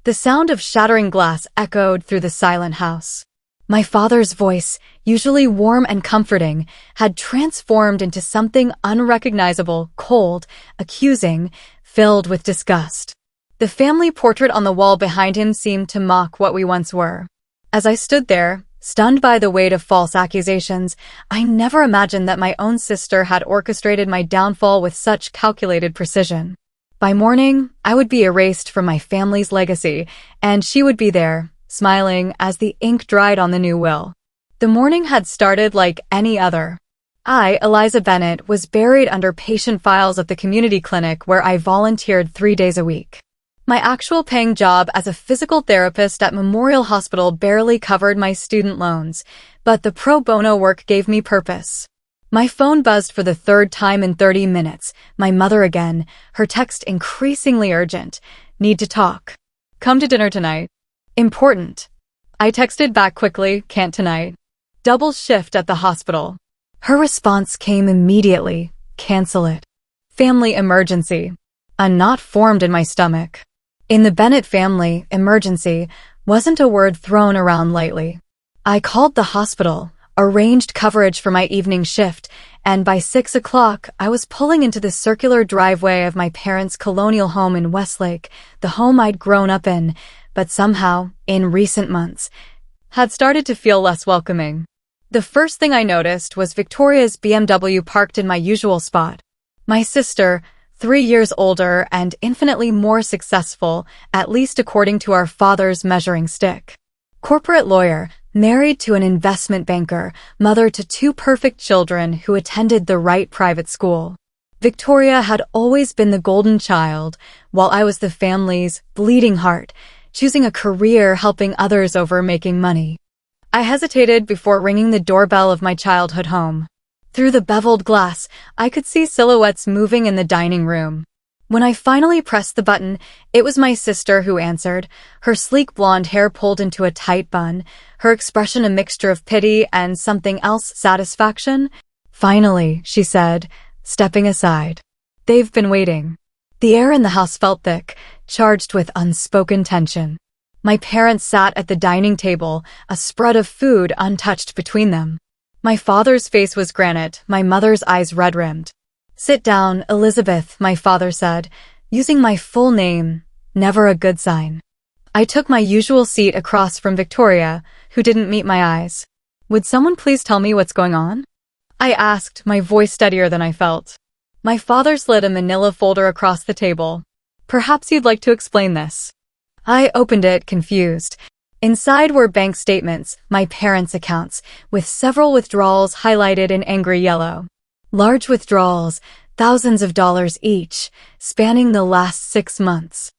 The sound of shattering glass echoed through the silent house. My father's voice, usually warm and comforting, had transformed into something unrecognizable, cold, accusing, filled with disgust. The family portrait on the wall behind him seemed to mock what we once were. As I stood there, stunned by the weight of false accusations, I never imagined that my own sister had orchestrated my downfall with such calculated precision. By morning, I would be erased from my family's legacy, and she would be there, smiling as the ink dried on the new will. The morning had started like any other. I, Eliza Bennett, was buried under patient files at the community clinic where I volunteered 3 days a week. My actual paying job as a physical therapist at Memorial Hospital barely covered my student loans, but the pro bono work gave me purpose. My phone buzzed for the third time in 30 minutes. My mother again, her text increasingly urgent. Need to talk. Come to dinner tonight. Important. I texted back quickly, can't tonight. Double shift at the hospital. Her response came immediately, cancel it. Family emergency. A knot formed in my stomach. In the Bennett family, emergency wasn't a word thrown around lightly. I called the hospital, arranged coverage for my evening shift, and by 6 o'clock, I was pulling into the circular driveway of my parents' colonial home in Westlake, the home I'd grown up in, but somehow, in recent months, had started to feel less welcoming. The first thing I noticed was Victoria's BMW parked in my usual spot. My sister, 3 years older and infinitely more successful, at least according to our father's measuring stick. Corporate lawyer, married to an investment banker, mother to 2 perfect children who attended the right private school. Victoria had always been the golden child, while I was the family's bleeding heart, choosing a career helping others over making money. I hesitated before ringing the doorbell of my childhood home. Through the beveled glass, I could see silhouettes moving in the dining room. When I finally pressed the button, it was my sister who answered, her sleek blonde hair pulled into a tight bun, her expression a mixture of pity and something else, satisfaction. Finally, she said, stepping aside. They've been waiting. The air in the house felt thick, charged with unspoken tension. My parents sat at the dining table, a spread of food untouched between them. My father's face was granite, my mother's eyes red-rimmed. Sit down, Elizabeth, my father said, using my full name, never a good sign. I took my usual seat across from Victoria, who didn't meet my eyes. Would someone please tell me what's going on? I asked, my voice steadier than I felt. My father slid a manila folder across the table. Perhaps you'd like to explain this. I opened it, confused. Inside were bank statements, my parents' accounts, with several withdrawals highlighted in angry yellow. Large withdrawals, thousands of dollars each, spanning the last 6 months.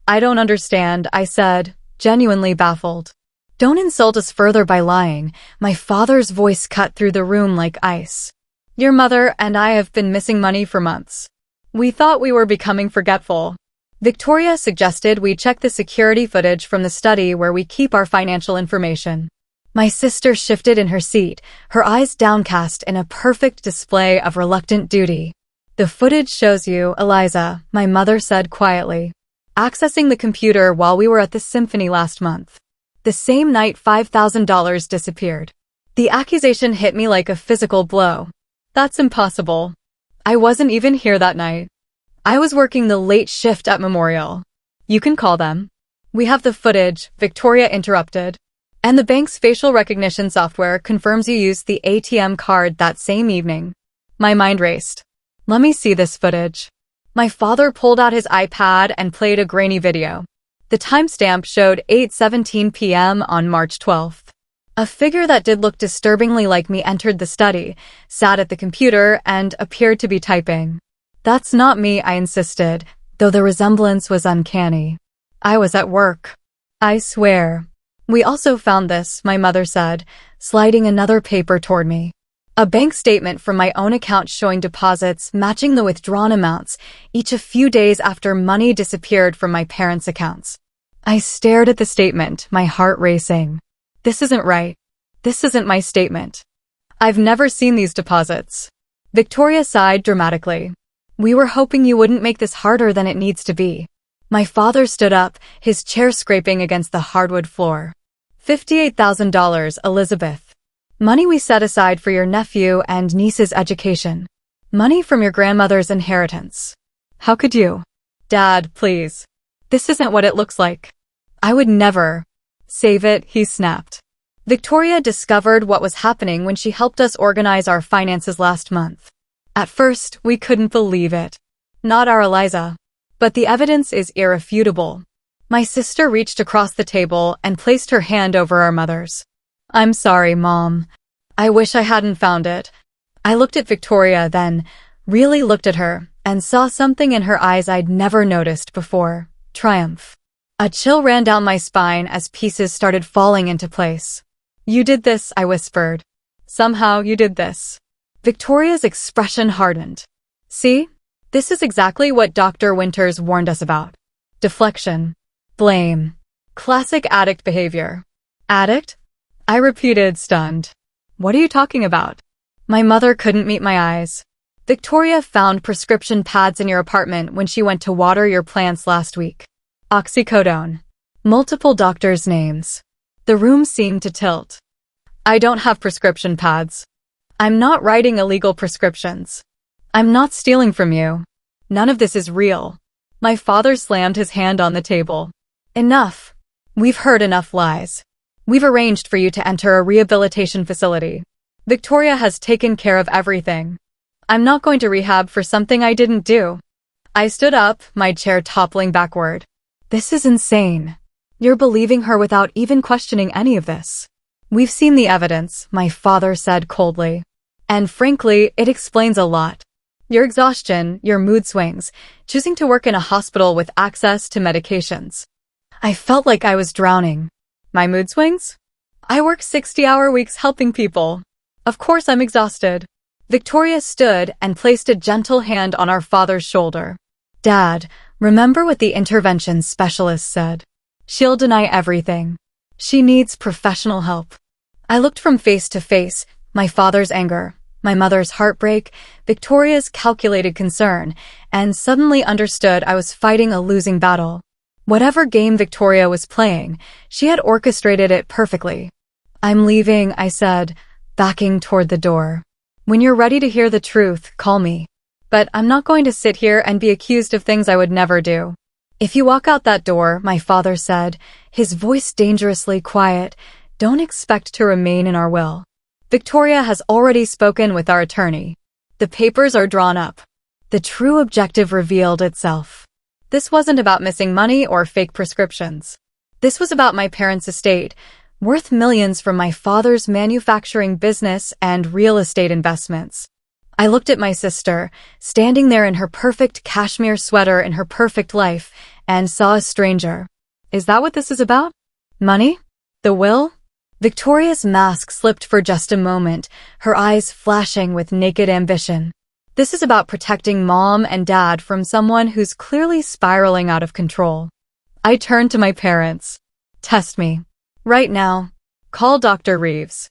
I don't understand, I said, genuinely baffled. Don't insult us further by lying. My father's voice cut through the room like ice. Your mother and I have been missing money for months. We thought we were becoming forgetful. Victoria suggested we check the security footage from the study where we keep our financial information. My sister shifted in her seat, her eyes downcast in a perfect display of reluctant duty. The footage shows you, Eliza, my mother said quietly, accessing the computer while we were at the symphony last month. The same night $5,000 disappeared. The accusation hit me like a physical blow. That's impossible. I wasn't even here that night. I was working the late shift at Memorial. You can call them. We have the footage, Victoria interrupted. And the bank's facial recognition software confirms you used the ATM card that same evening. My mind raced. Let me see this footage. My father pulled out his iPad and played a grainy video. The timestamp showed 8:17 p.m. on March 12th. A figure that did look disturbingly like me entered the study, sat at the computer, and appeared to be typing. That's not me, I insisted, though the resemblance was uncanny. I was at work. I swear. We also found this, my mother said, sliding another paper toward me. A bank statement from my own account showing deposits matching the withdrawn amounts, each a few days after money disappeared from my parents' accounts. I stared at the statement, my heart racing. This isn't right. This isn't my statement. I've never seen these deposits. Victoria sighed dramatically. We were hoping you wouldn't make this harder than it needs to be. My father stood up, his chair scraping against the hardwood floor. $58,000, Elizabeth. Money we set aside for your nephew and niece's education. Money from your grandmother's inheritance. How could you? Dad, please. This isn't what it looks like. I would never. Save it, he snapped. Victoria discovered what was happening when she helped us organize our finances last month. At first, we couldn't believe it. Not our Eliza. But the evidence is irrefutable. My sister reached across the table and placed her hand over our mother's. I'm sorry, Mom. I wish I hadn't found it. I looked at Victoria then, really looked at her, and saw something in her eyes I'd never noticed before. Triumph. A chill ran down my spine as pieces started falling into place. You did this, I whispered. Somehow you did this. Victoria's expression hardened. See? This is exactly what Dr. Winters warned us about. Deflection. Blame. Classic addict behavior. Addict? I repeated, stunned. What are you talking about? My mother couldn't meet my eyes. Victoria found prescription pads in your apartment when she went to water your plants last week. Oxycodone. Multiple doctors' names. The room seemed to tilt. I don't have prescription pads. I'm not writing illegal prescriptions. I'm not stealing from you. None of this is real. My father slammed his hand on the table. Enough. We've heard enough lies. We've arranged for you to enter a rehabilitation facility. Victoria has taken care of everything. I'm not going to rehab for something I didn't do. I stood up, my chair toppling backward. This is insane. You're believing her without even questioning any of this. We've seen the evidence, my father said coldly. And frankly, it explains a lot. Your exhaustion, your mood swings, choosing to work in a hospital with access to medications. I felt like I was drowning. My mood swings? I work 60-hour weeks helping people. Of course I'm exhausted. Victoria stood and placed a gentle hand on our father's shoulder. Dad, remember what the intervention specialist said. She'll deny everything. She needs professional help. I looked from face to face, my father's anger, my mother's heartbreak, Victoria's calculated concern, and suddenly understood I was fighting a losing battle. Whatever game Victoria was playing, she had orchestrated it perfectly. I'm leaving, I said, backing toward the door. When you're ready to hear the truth, call me. But I'm not going to sit here and be accused of things I would never do. If you walk out that door, my father said, his voice dangerously quiet, don't expect to remain in our will. Victoria has already spoken with our attorney. The papers are drawn up. The true objective revealed itself. This wasn't about missing money or fake prescriptions. This was about my parents' estate, worth millions from my father's manufacturing business and real estate investments. I looked at my sister, standing there in her perfect cashmere sweater in her perfect life, and saw a stranger. Is that what this is about? Money? The will? Victoria's mask slipped for just a moment, her eyes flashing with naked ambition. This is about protecting Mom and Dad from someone who's clearly spiraling out of control. I turned to my parents. Test me. Right now. Call Dr. Reeves.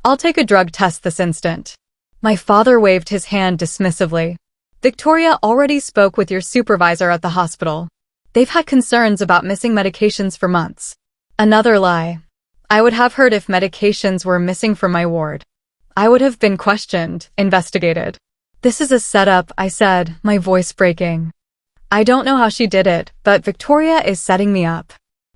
I'll take a drug test this instant. My father waved his hand dismissively. Victoria already spoke with your supervisor at the hospital. They've had concerns about missing medications for months. Another lie. I would have heard if medications were missing from my ward. I would have been questioned, investigated. This is a setup, I said, my voice breaking. I don't know how she did it, but Victoria is setting me up.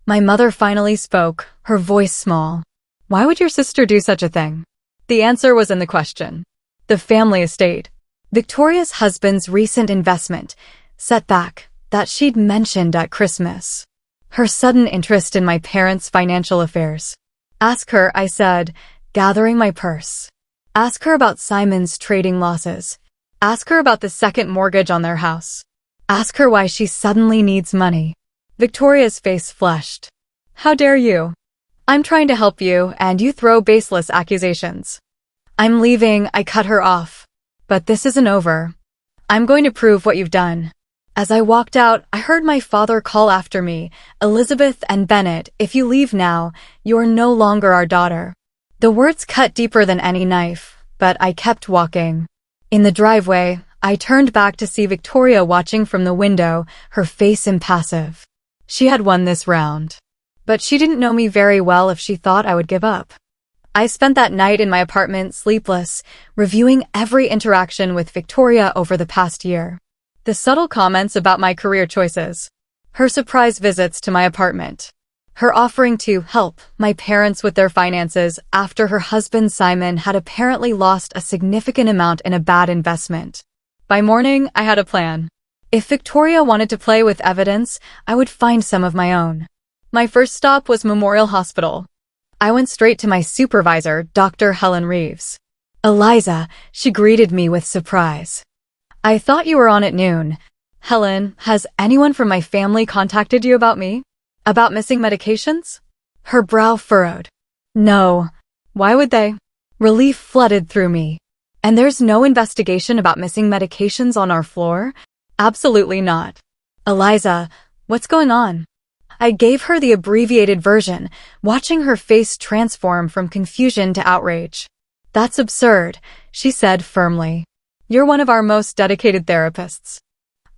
My mother finally spoke, her voice small. Why would your sister do such a thing? The answer was in the question. The family estate. Victoria's husband's recent investment, setback, that she'd mentioned at Christmas. Her sudden interest in my parents' financial affairs. Ask her, I said, gathering my purse. Ask her about Simon's trading losses. Ask her about the second mortgage on their house. Ask her why she suddenly needs money. Victoria's face flushed. How dare you? I'm trying to help you, and you throw baseless accusations. I'm leaving, I cut her off. But this isn't over. I'm going to prove what you've done. As I walked out, I heard my father call after me, Elizabeth and Bennett, if you leave now, you're no longer our daughter. The words cut deeper than any knife, but I kept walking. In the driveway, I turned back to see Victoria watching from the window, her face impassive. She had won this round. But she didn't know me very well if she thought I would give up. I spent that night in my apartment sleepless, reviewing every interaction with Victoria over the past year. The subtle comments about my career choices. Her surprise visits to my apartment. Her offering to help my parents with their finances after her husband Simon had apparently lost a significant amount in a bad investment. By morning, I had a plan. If Victoria wanted to play with evidence, I would find some of my own. My first stop was Memorial Hospital. I went straight to my supervisor, Dr. Helen Reeves. Eliza, she greeted me with surprise. I thought you were on at noon. Helen, has anyone from my family contacted you about me? About missing medications? Her brow furrowed. No. Why would they? Relief flooded through me. And there's no investigation about missing medications on our floor? Absolutely not. Eliza, what's going on? I gave her the abbreviated version, watching her face transform from confusion to outrage. That's absurd, she said firmly. You're one of our most dedicated therapists.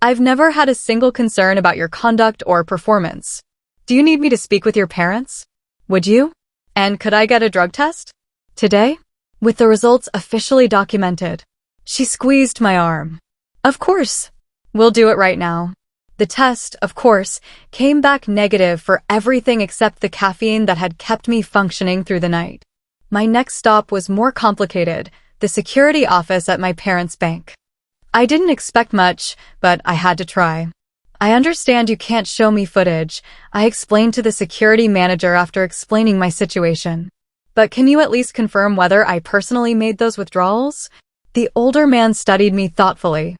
I've never had a single concern about your conduct or performance. Do you need me to speak with your parents? Would you? And could I get a drug test? Today? With the results officially documented. She squeezed my arm. Of course. We'll do it right now. The test, of course, came back negative for everything except the caffeine that had kept me functioning through the night. My next stop was more complicated, the security office at my parents' bank. I didn't expect much, but I had to try. I understand you can't show me footage, I explained to the security manager after explaining my situation. But can you at least confirm whether I personally made those withdrawals? The older man studied me thoughtfully.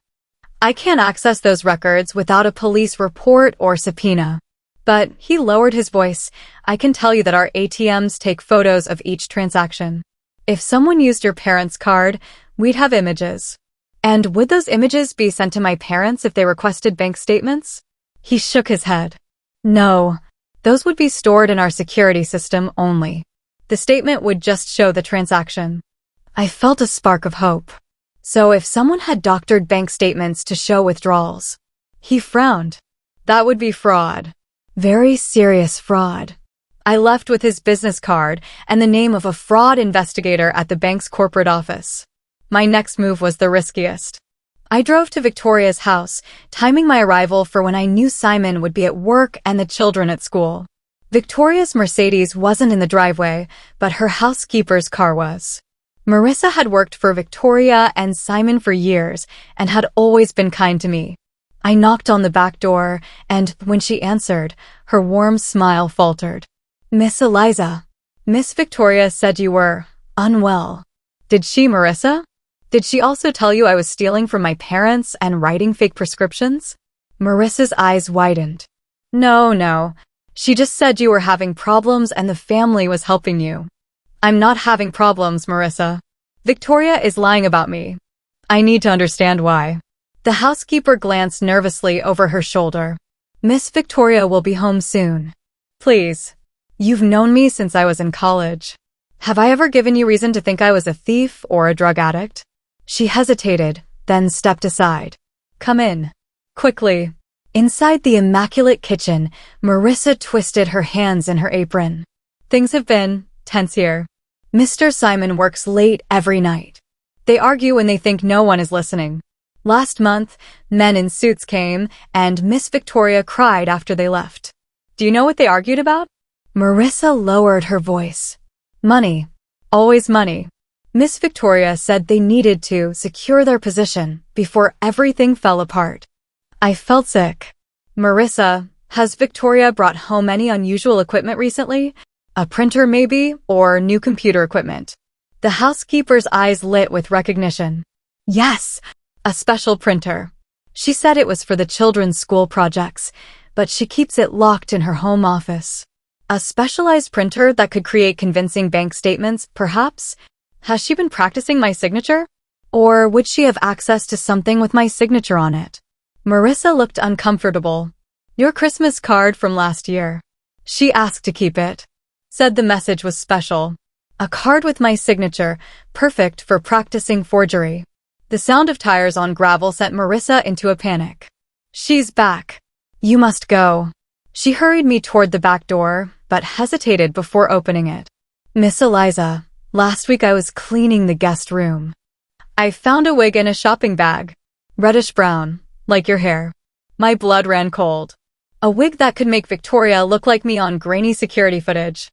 I can't access those records without a police report or subpoena. But he lowered his voice. I can tell you that our ATMs take photos of each transaction. If someone used your parents' card, we'd have images. And would those images be sent to my parents if they requested bank statements? He shook his head. No, those would be stored in our security system only. The statement would just show the transaction. I felt a spark of hope. So if someone had doctored bank statements to show withdrawals. He frowned. That would be fraud. Very serious fraud. I left with his business card and the name of a fraud investigator at the bank's corporate office. My next move was the riskiest. I drove to Victoria's house, timing my arrival for when I knew Simon would be at work and the children at school. Victoria's Mercedes wasn't in the driveway, but her housekeeper's car was. Marissa had worked for Victoria and Simon for years and had always been kind to me. I knocked on the back door, and when she answered, her warm smile faltered. Miss Eliza, Miss Victoria said you were unwell. Did she, Marissa? Did she also tell you I was stealing from my parents and writing fake prescriptions? Marissa's eyes widened. No. She just said you were having problems and the family was helping you. I'm not having problems, Marissa. Victoria is lying about me. I need to understand why. The housekeeper glanced nervously over her shoulder. Miss Victoria will be home soon. Please. You've known me since I was in college. Have I ever given you reason to think I was a thief or a drug addict? She hesitated, then stepped aside. Come in. Quickly. Inside the immaculate kitchen, Marissa twisted her hands in her apron. Things have been tense here. Mr. Simon works late every night. They argue when they think no one is listening. Last month, men in suits came, and Miss Victoria cried after they left. Do you know what they argued about? Marissa lowered her voice. Money. Always money. Miss Victoria said they needed to secure their position before everything fell apart. I felt sick. Marissa, has Victoria brought home any unusual equipment recently? A printer maybe, or new computer equipment? The housekeeper's eyes lit with recognition. Yes, a special printer. She said it was for the children's school projects, but she keeps it locked in her home office. A specialized printer that could create convincing bank statements, perhaps? Has she been practicing my signature? Or would she have access to something with my signature on it? Marissa looked uncomfortable. Your Christmas card from last year. She asked to keep it. Said the message was special. A card with my signature, perfect for practicing forgery. The sound of tires on gravel sent Marissa into a panic. She's back. You must go. She hurried me toward the back door, but hesitated before opening it. Miss Eliza, last week I was cleaning the guest room. I found a wig in a shopping bag. Reddish brown, like your hair. My blood ran cold. A wig that could make Victoria look like me on grainy security footage.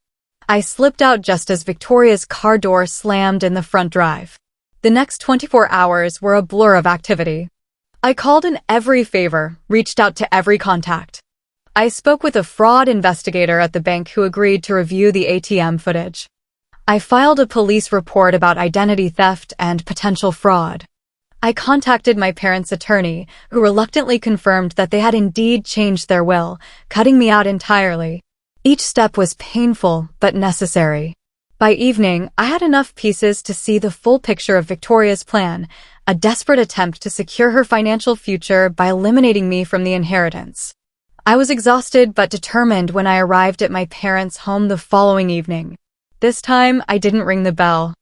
I slipped out just as Victoria's car door slammed in the front drive. The next 24 hours were a blur of activity. I called in every favor, reached out to every contact. I spoke with a fraud investigator at the bank who agreed to review the ATM footage. I filed a police report about identity theft and potential fraud. I contacted my parents' attorney, who reluctantly confirmed that they had indeed changed their will, cutting me out entirely. Each step was painful but necessary. By evening, I had enough pieces to see the full picture of Victoria's plan, a desperate attempt to secure her financial future by eliminating me from the inheritance. I was exhausted but determined when I arrived at my parents' home the following evening. This time, I didn't ring the bell.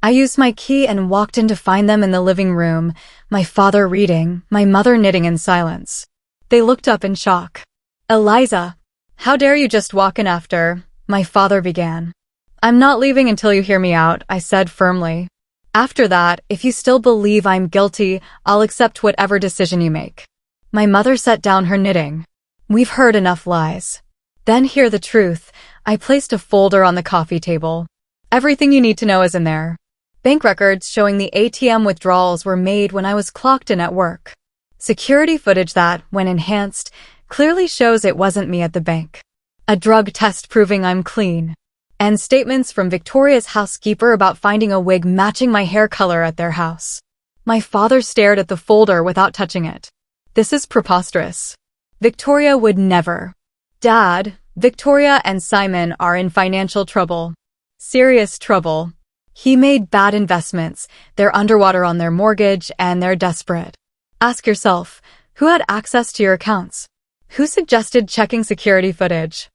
I used my key and walked in to find them in the living room, my father reading, my mother knitting in silence. They looked up in shock. "Eliza, how dare you just walk in after?" my father began. "I'm not leaving until you hear me out," I said firmly. "After that, if you still believe I'm guilty, I'll accept whatever decision you make." My mother set down her knitting. "We've heard enough lies. Then hear the truth." I placed a folder on the coffee table. "Everything you need to know is in there." Bank records showing the ATM withdrawals were made when I was clocked in at work. Security footage that, when enhanced, clearly shows it wasn't me at the bank. A drug test proving I'm clean. And statements from Victoria's housekeeper about finding a wig matching my hair color at their house. My father stared at the folder without touching it. "This is preposterous. Victoria would never." "Dad, Victoria and Simon are in financial trouble. Serious trouble. He made bad investments, they're underwater on their mortgage, and they're desperate. Ask yourself, who had access to your accounts? Who suggested checking security footage?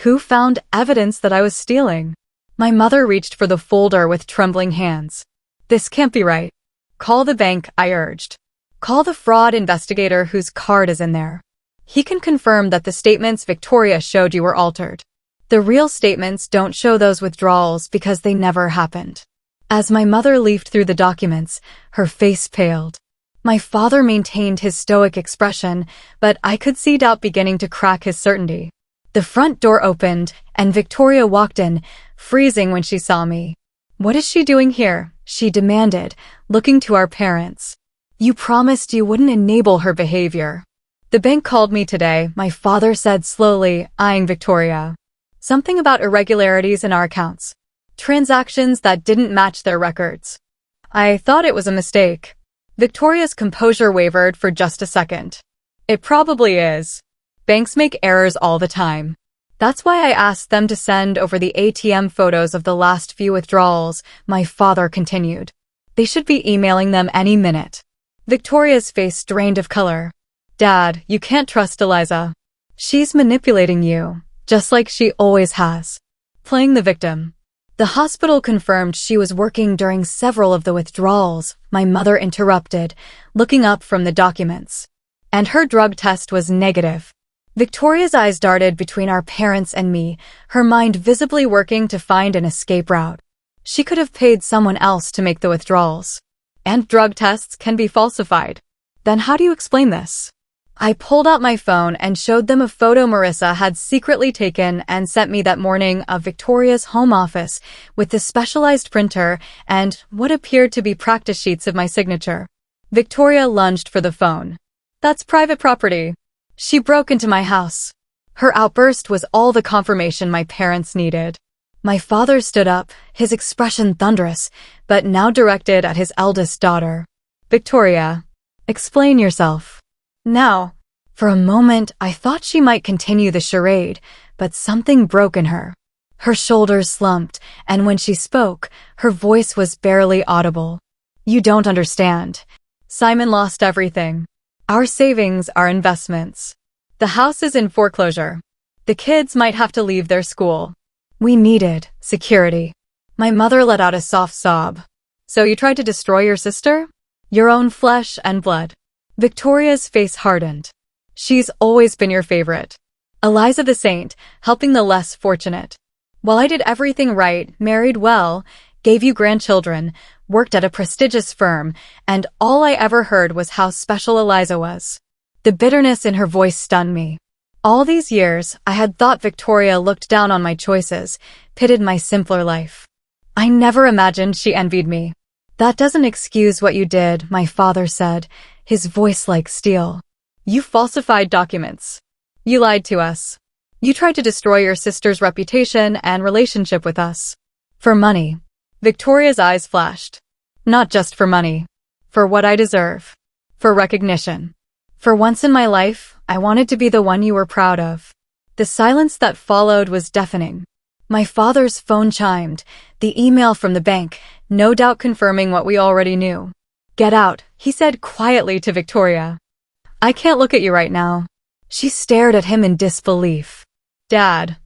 Who found evidence that I was stealing?" My mother reached for the folder with trembling hands. "This can't be right. Call the bank," I urged. "Call the fraud investigator whose card is in there. He can confirm that the statements Victoria showed you were altered. The real statements don't show those withdrawals because they never happened." As my mother leafed through the documents, her face paled. My father maintained his stoic expression, but I could see doubt beginning to crack his certainty. The front door opened, and Victoria walked in, freezing when she saw me. "What is she doing here?" she demanded, looking to our parents. "You promised you wouldn't enable her behavior." "The bank called me today," my father said slowly, eyeing Victoria. "Something about irregularities in our accounts. Transactions that didn't match their records." I thought it was a mistake. Victoria's composure wavered for just a second. "It probably is. Banks make errors all the time. That's why I asked them to send over the ATM photos of the last few withdrawals," my father continued. "They should be emailing them any minute." Victoria's face drained of color. "Dad, you can't trust Eliza. She's manipulating you, just like she always has. Playing the victim." "The hospital confirmed she was working during several of the withdrawals," my mother interrupted, looking up from the documents. "And her drug test was negative." Victoria's eyes darted between our parents and me, her mind visibly working to find an escape route. She could have paid someone else to make the withdrawals. And drug tests can be falsified. Then how do you explain this? I pulled out my phone and showed them a photo Marissa had secretly taken and sent me that morning of Victoria's home office with the specialized printer and what appeared to be practice sheets of my signature. Victoria lunged for the phone. "That's private property." She broke into my house. Her outburst was all the confirmation my parents needed. My father stood up, his expression thunderous, but now directed at his eldest daughter. "Victoria, explain yourself." Now, for a moment, I thought she might continue the charade, but something broke in her. Her shoulders slumped, and when she spoke, her voice was barely audible. "You don't understand. Simon lost everything. Our savings are investments. The house is in foreclosure. The kids might have to leave their school. We needed security." My mother let out a soft sob. "So you tried to destroy your sister?" Your own flesh and blood. Victoria's face hardened. She's always been your favorite. Eliza the saint, helping the less fortunate. While I did everything right, married well, gave you grandchildren, worked at a prestigious firm, and all I ever heard was how special Eliza was. The bitterness in her voice stunned me. All these years, I had thought Victoria looked down on my choices, pitted my simpler life. I never imagined she envied me. That doesn't excuse what you did, my father said, his voice like steel. You falsified documents. You lied to us. You tried to destroy your sister's reputation and relationship with us. For money. Victoria's eyes flashed. Not just for money. For what I deserve. For recognition. For once in my life, I wanted to be the one you were proud of. The silence that followed was deafening. My father's phone chimed, the email from the bank, no doubt confirming what we already knew. Get out, he said quietly to Victoria. I can't look at you right now. She stared at him in disbelief. Dad.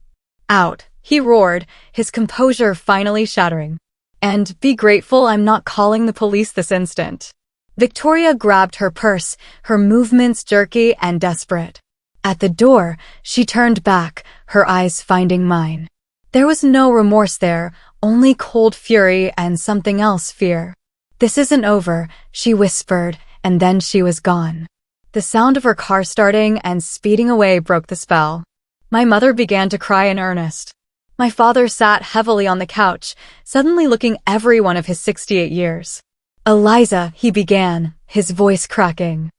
Out, he roared, his composure finally shattering. And be grateful I'm not calling the police this instant. Victoria grabbed her purse, her movements jerky and desperate. At the door, she turned back, her eyes finding mine. There was no remorse there, only cold fury and something else, fear. This isn't over, she whispered, and then she was gone. The sound of her car starting and speeding away broke the spell. My mother began to cry in earnest. My father sat heavily on the couch, suddenly looking every one of his 68 years. Eliza, he began, his voice cracking.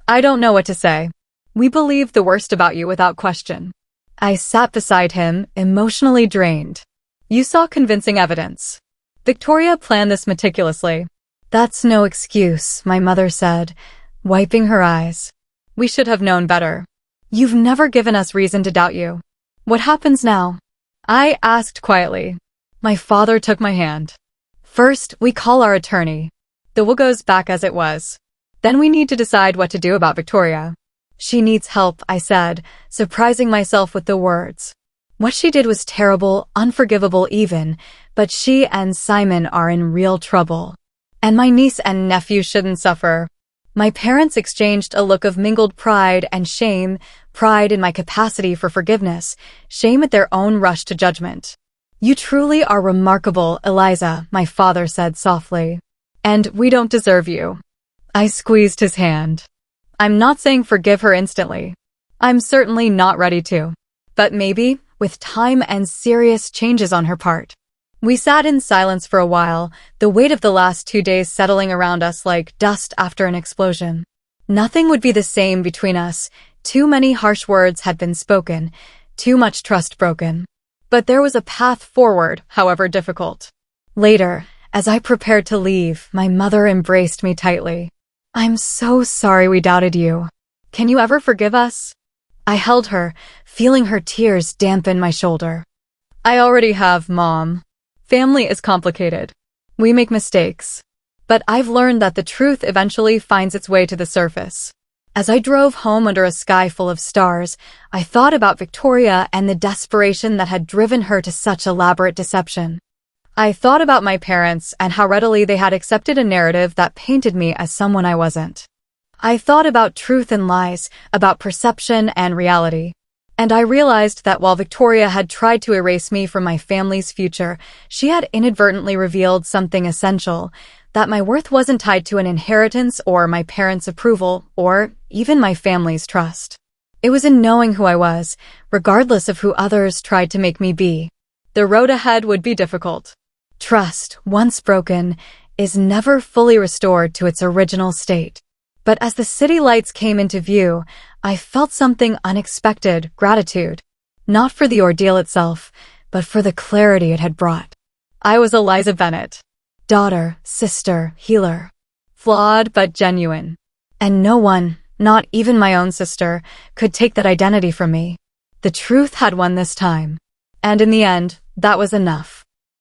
I don't know what to say. We believe the worst about you without question. I sat beside him, emotionally drained. You saw convincing evidence. Victoria planned this meticulously. That's no excuse, my mother said, wiping her eyes. We should have known better. You've never given us reason to doubt you. What happens now? I asked quietly. My father took my hand. First, we call our attorney. The will goes back as it was. Then we need to decide what to do about Victoria. She needs help, I said, surprising myself with the words. What she did was terrible, unforgivable even, but she and Simon are in real trouble. And my niece and nephew shouldn't suffer. My parents exchanged a look of mingled pride and shame, pride in my capacity for forgiveness, shame at their own rush to judgment. You truly are remarkable, Eliza, my father said softly. And we don't deserve you. I squeezed his hand. I'm not saying forgive her instantly. I'm certainly not ready to. But maybe, with time and serious changes on her part. We sat in silence for a while, the weight of the last 2 days settling around us like dust after an explosion. Nothing would be the same between us. Too many harsh words had been spoken, too much trust broken. But there was a path forward, however difficult. Later, as I prepared to leave, my mother embraced me tightly. I'm so sorry we doubted you. Can you ever forgive us? I held her, feeling her tears dampen my shoulder. I already have, Mom. Family is complicated. We make mistakes. But I've learned that the truth eventually finds its way to the surface. As I drove home under a sky full of stars, I thought about Victoria and the desperation that had driven her to such elaborate deception. I thought about my parents and how readily they had accepted a narrative that painted me as someone I wasn't. I thought about truth and lies, about perception and reality. And I realized that while Victoria had tried to erase me from my family's future, she had inadvertently revealed something essential, that my worth wasn't tied to an inheritance or my parents' approval or even my family's trust. It was in knowing who I was, regardless of who others tried to make me be. The road ahead would be difficult. Trust, once broken, is never fully restored to its original state. But as the city lights came into view, I felt something unexpected, gratitude. Not for the ordeal itself, but for the clarity it had brought. I was Eliza Bennett. Daughter, sister, healer. Flawed but genuine. And no one, not even my own sister, could take that identity from me. The truth had won this time. And in the end, that was enough.